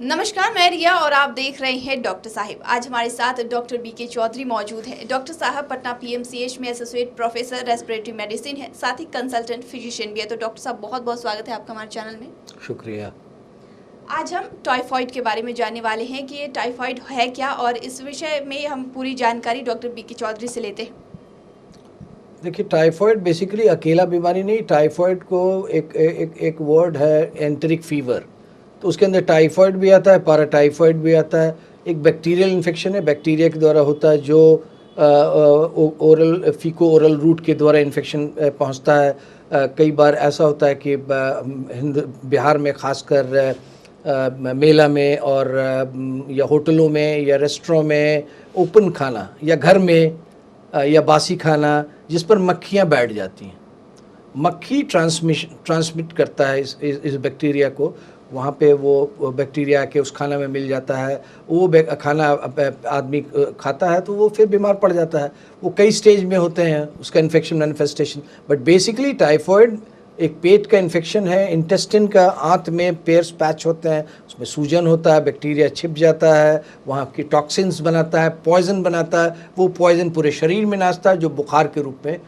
नमस्कार, मैं रिया और आप देख रहे हैं डॉक्टर साहिब। आज हमारे साथ डॉक्टर बीके चौधरी मौजूद हैं। डॉक्टर साहब पटना पीएमसीएच में एसोसिएट प्रोफेसर रेस्पिरेटरी मेडिसिन है, साथ ही कंसल्टेंट फिजिशियन भी है। तो डॉक्टर साहब बहुत बहुत स्वागत है आपका हमारे चैनल में। शुक्रिया। आज हम टाइफाइड के बारे में जानने वाले हैं कि ये टाइफाइड है क्या, और इस विषय में हम पूरी जानकारी डॉक्टर बीके चौधरी से लेते हैं। देखिए, टाइफाइड बेसिकली अकेला बीमारी नहीं। टाइफाइड को एक वर्ड है एंटेरिक फीवर, तो उसके अंदर टाइफाइड भी आता है, पैराटाइफाइड भी आता है। एक बैक्टीरियल इन्फेक्शन है, बैक्टीरिया के द्वारा होता है, जो ओरल फीको ओरल रूट के द्वारा इन्फेक्शन पहुंचता है। कई बार ऐसा होता है कि बिहार में खासकर मेला में और या होटलों में या रेस्टोरों में ओपन खाना या घर में या बासी खाना जिस पर मक्खियाँ बैठ जाती हैं, मक्खी ट्रांसमिट करता है इस बैक्टीरिया को। वहाँ पे वो बैक्टीरिया के उस खाना में मिल जाता है, वो खाना आदमी खाता है तो वो फिर बीमार पड़ जाता है। वो कई स्टेज में होते हैं उसका infection manifestation, but basically typhoid एक पेट का इन्फेक्शन है, इंटेस्टिन का, आंत में पेयर्स पैच होते हैं, उसमें सूजन होता है, बैक्टीरिया छिप जाता है, वहाँ की टॉक्सिन्स बनाता है, पॉइजन बनाता है। वो पॉइजन पूरे शरीर में नाचता है, जो बुखार के रूप में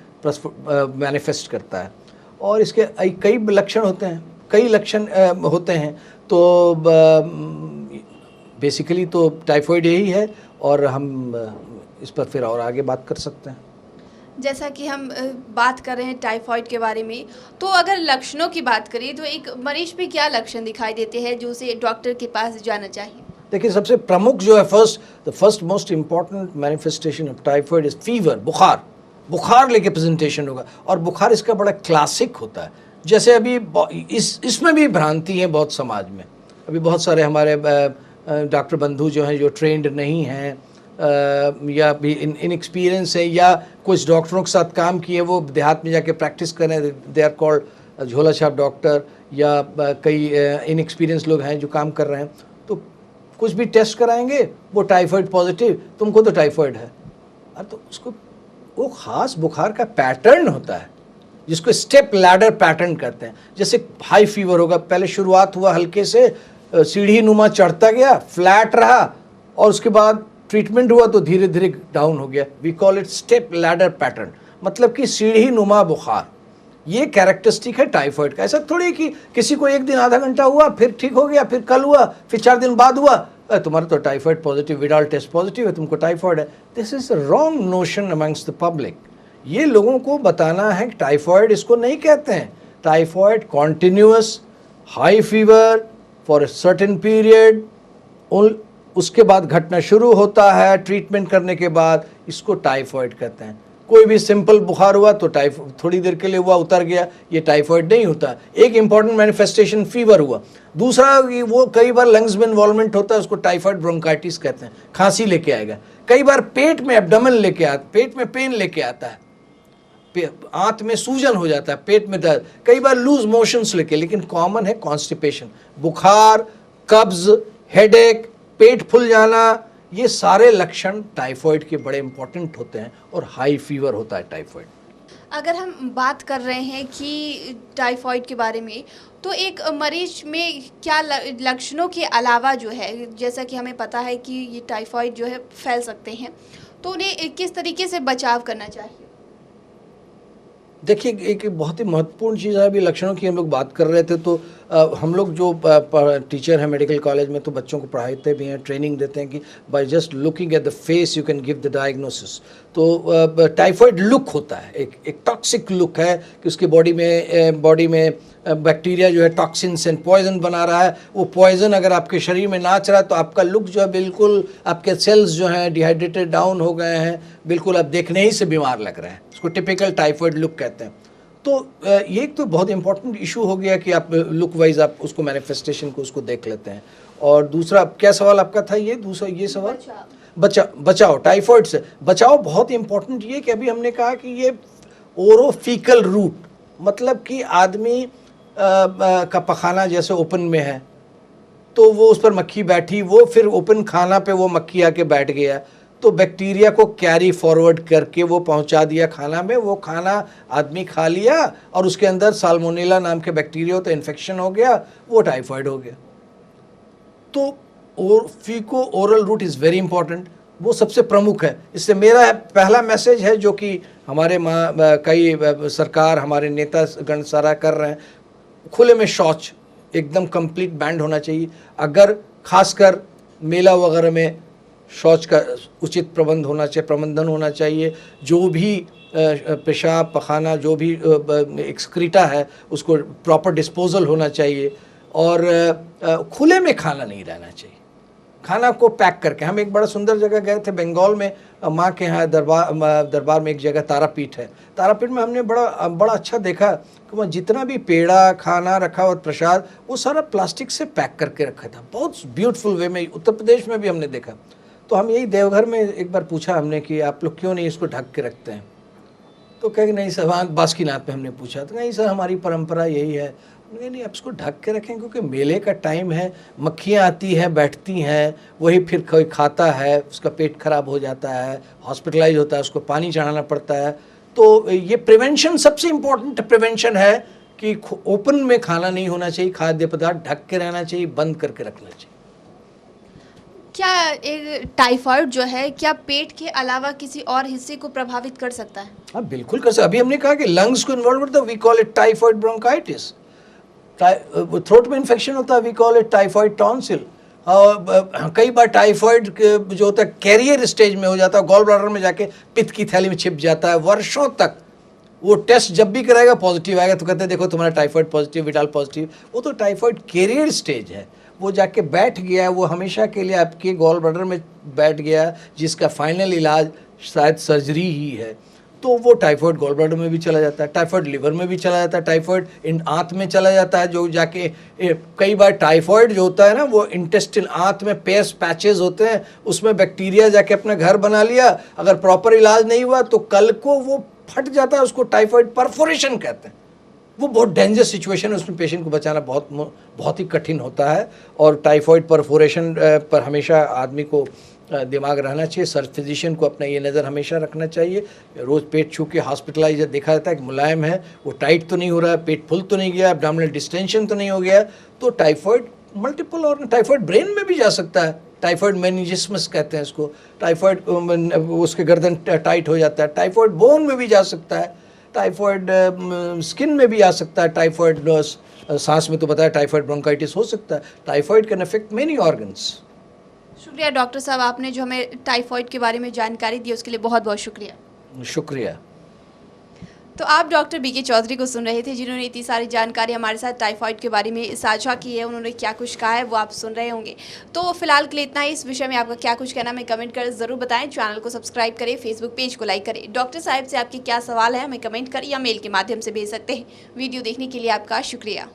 मैनिफेस्ट करता है। और इसके कई लक्षण होते हैं, कई लक्षण होते हैं। तो बेसिकली तो टाइफाइड यही है, और हम इस पर फिर और आगे बात कर सकते हैं। जैसा कि हम बात कर रहे हैं टाइफाइड के बारे में, तो अगर लक्षणों की बात करें तो एक मरीज पे क्या लक्षण दिखाई देते हैं जो उसे डॉक्टर के पास जाना चाहिए? देखिए, सबसे प्रमुख जो है the first most important manifestation of typhoid is fever, बुखार लेके प्रेजेंटेशन होगा। और बुखार इसका बड़ा क्लासिक होता है। जैसे अभी इसमें भी भ्रांति है बहुत समाज में। अभी बहुत सारे हमारे डॉक्टर बंधु जो हैं, जो ट्रेंड नहीं हैं या भी इनएक्सपीरियंस है, या कुछ डॉक्टरों के साथ काम किए, वो देहात में जाके प्रैक्टिस कर रहे हैं, दे आर कॉल्ड झोला छाप डॉक्टर, या कई इनएक्सपीरियंस लोग हैं जो काम कर रहे हैं। तो कुछ भी टेस्ट कराएंगे, वो टाइफाइड पॉजिटिव, तुमको तो टाइफाइड है। अरे तो उसको वो ख़ास बुखार का पैटर्न होता है जिसको स्टेप लैडर पैटर्न कहते हैं। जैसे हाई फीवर होगा, पहले शुरुआत हुआ हल्के से, सीढ़ी नुमा चढ़ता गया, फ्लैट रहा, और उसके बाद ट्रीटमेंट हुआ तो धीरे धीरे डाउन हो गया। We call it step ladder pattern, मतलब कि सीढ़ी नुमा बुखार। ये कैरेक्टरिस्टिक है टाइफाइड का। ऐसा थोड़ी कि किसी को एक दिन आधा घंटा हुआ, फिर ठीक हो गया, फिर कल हुआ, फिर 4 दिन बाद हुआ, तुम्हारा तो typhoid positive, Widal test positive है, तुमको टाइफाइड है। This is a wrong notion amongst the public. ये लोगों को बताना है कि टाइफाइड इसको नहीं कहते हैं। Typhoid continuous high fever for a certain period, उसके बाद घटना शुरू होता है ट्रीटमेंट करने के बाद, इसको टाइफाइड कहते हैं। कोई भी सिंपल बुखार हुआ तो टाइफाइड थोड़ी देर के लिए हुआ, उतर गया, ये टाइफाइड नहीं होता। एक इंपॉर्टेंट मैनिफेस्टेशन फीवर हुआ। दूसरा, वो कई बार लंग्स में इन्वॉल्वमेंट होता है, उसको टाइफाइड ब्रोंकाइटिस कहते हैं, खांसी लेके आएगा। कई बार पेट में एब्डोमेन लेके आता, पेट में पेन लेके आता है, आंत में सूजन हो जाता है, पेट में दर्द, कई बार लूज मोशंस लेके। लेकिन कॉमन है कॉन्स्टिपेशन, बुखार, कब्ज, हेडेक, पेट फूल जाना, ये सारे लक्षण टाइफाइड के बड़े इंपॉर्टेंट होते हैं। और हाई फीवर होता है टाइफाइड। अगर हम बात कर रहे हैं कि टाइफाइड के बारे में, तो एक मरीज में क्या लक्षणों के अलावा जो है, जैसा कि हमें पता है कि ये टाइफाइड जो है फैल सकते हैं, तो उन्हें किस तरीके से बचाव करना चाहिए? देखिए, एक बहुत ही महत्वपूर्ण चीज़ है। अभी लक्षणों की हम लोग बात कर रहे थे, तो हम लोग जो टीचर हैं मेडिकल कॉलेज में, तो बच्चों को पढ़ाते भी हैं, ट्रेनिंग देते हैं कि by just looking at the face you can give the diagnosis. तो टाइफाइड लुक होता है, एक टॉक्सिक लुक है कि उसकी बॉडी में बैक्टीरिया जो है टॉक्सिन्स एंड पॉइजन बना रहा है। वो पॉइजन अगर आपके शरीर में नाच रहा है तो आपका लुक जो है बिल्कुल, आपके सेल्स जो हैं डिहाइड्रेटेड डाउन हो गए हैं, बिल्कुल आप देखने ही से बीमार लग रहे हैं। उसको टिपिकल टाइफाइड लुक कहते हैं। तो ये एक तो बहुत इंपॉर्टेंट इशू हो गया कि आप लुक वाइज आप उसको मैनिफेस्टेशन को उसको देख लेते हैं। और दूसरा, क्या सवाल आपका था? ये दूसरा ये सवाल बचाओ टाइफाइड से बचाओ बहुत इंपॉर्टेंट। ये कि अभी हमने कहा कि ये ओरोफिकल रूट, मतलब कि आदमी का पखाना जैसे ओपन में है, तो वो उस पर मक्खी बैठी, वो फिर ओपन खाना पे वो मक्खी आके बैठ गया, तो बैक्टीरिया को कैरी फॉरवर्ड करके वो पहुंचा दिया खाना में। वो खाना आदमी खा लिया और उसके अंदर साल्मोनेला नाम के बैक्टीरिया, तो इन्फेक्शन हो गया, वो टाइफाइड हो गया। तो और फीको oral route is very important, वो सबसे प्रमुख है। इससे मेरा पहला मैसेज है जो कि हमारे कई सरकार हमारे नेता गण सारा कर रहे हैं, खुले में शौच एकदम कंप्लीट बैंड होना चाहिए। अगर खासकर मेला वगैरह में शौच का उचित प्रबंधन होना चाहिए। जो भी पेशाब पखाना जो भी एक्सक्रीटा है उसको प्रॉपर डिस्पोजल होना चाहिए। और खुले में खाना नहीं रहना चाहिए, खाना को पैक करके। हम एक बड़ा सुंदर जगह गए थे बंगाल में, माँ के यहाँ दरबार में एक जगह तारापीठ है। तारापीठ में हमने बड़ा अच्छा देखा कि वहाँ जितना भी पेड़ा खाना रखा और प्रसाद वो सारा प्लास्टिक से पैक करके रखा था, बहुत ब्यूटीफुल वे में। उत्तर प्रदेश में भी हमने देखा। तो हम यही देवघर में एक बार पूछा हमने कि आप लोग क्यों नहीं इसको ढक के रखते हैं, तो कहे नहीं सर, वहाँ बासुकीनाथ में हमने पूछा तो नहीं सर हमारी परंपरा यही है। नहीं आप इसको ढक के रखें क्योंकि मेले का टाइम है, मक्खियाँ आती हैं बैठती हैं, वही फिर कोई खाता है उसका पेट खराब हो जाता है, हॉस्पिटलाइज होता है, उसको पानी चढ़ाना पड़ता है। तो ये प्रिवेंशन सबसे इम्पोर्टेंट प्रिवेंशन है कि ओपन में खाना नहीं होना चाहिए, खाद्य पदार्थ ढक के रहना चाहिए, बंद करके रखना चाहिए। क्या एक टाइफाइड जो है क्या पेट के अलावा किसी और हिस्से को प्रभावित कर सकता है? हाँ बिल्कुल कर सकता। अभी हमने कहा कि लंग्स को इन्वॉल्व होता है, we call it typhoid bronchitis. Throat में इन्फेक्शन होता है, we call it typhoid tonsil. कई बार टाइफाइड जो होता है कैरियर स्टेज में हो जाता है, गॉल ब्लैडर में जाके पित्त की थैली में छिप जाता है वर्षों तक। वो टेस्ट जब भी कराएगा पॉजिटिव आएगा तो कहते हैं देखो तुम्हारा टाइफाइड पॉजिटिव, विटाल पॉजिटिव। वो तो टाइफाइड कैरियर स्टेज है, वो जाके बैठ गया, वो हमेशा के लिए आपके गॉल ब्लैडर में बैठ गया, जिसका फाइनल इलाज शायद सर्जरी ही है। तो वो टाइफाइड गॉल ब्लैडर में भी चला जाता है, टाइफाइड लिवर में भी चला जाता है, टाइफाइड आंत में चला जाता है। जो जाके कई बार टाइफाइड जो होता है ना वो इंटेस्टिन आंत में पैचेस होते हैं, उसमें बैक्टीरिया जाके अपना घर बना लिया। अगर प्रॉपर इलाज नहीं हुआ तो कल को वो फट जाता है, उसको टाइफाइड परफोरेशन कहते हैं। वो बहुत डेंजरस सिचुएशन है, उसमें पेशेंट को बचाना बहुत ही कठिन होता है। और टाइफाइड परफोरेशन पर हमेशा आदमी को दिमाग रहना चाहिए। सर्च फिजिशियन को अपना ये नज़र हमेशा रखना चाहिए। रोज़ पेट छू के हॉस्पिटलाइज देखा जाता है कि मुलायम है, वो टाइट तो नहीं हो रहा है, पेट फुल तो नहीं गया, एब्डोमिनल डिस्टेंशन तो नहीं हो गया। तो टाइफाइड मल्टीपल और टाइफाइड ब्रेन में भी जा सकता है, टाइफाइड मेनिंजिसमस कहते हैं इसको। टाइफाइड उसके गर्दन टाइट हो जाता है, टाइफाइड बोन में भी जा सकता है, टाइफाइड स्किन में भी आ सकता है, टाइफाइड सांस में तो बताया टाइफाइड ब्रोंकाइटिस हो सकता है। Typhoid can affect many organs. शुक्रिया डॉक्टर साहब, आपने जो हमें टाइफाइड के बारे में जानकारी दी उसके लिए बहुत बहुत शुक्रिया। शुक्रिया। तो आप डॉक्टर बीके चौधरी को सुन रहे थे, जिन्होंने इतनी सारी जानकारी हमारे साथ टाइफाइड के बारे में साझा की है। उन्होंने क्या कुछ कहा है वो आप सुन रहे होंगे। तो फिलहाल के लिए इतना ही। इस विषय में आपका क्या कुछ कहना हमें कमेंट कर ज़रूर बताएं। चैनल को सब्सक्राइब करें, फेसबुक पेज को लाइक करें। डॉक्टर साहब से आपके क्या सवाल है हमें कमेंट कर या मेल के माध्यम से भेज सकते हैं। वीडियो देखने के लिए आपका शुक्रिया।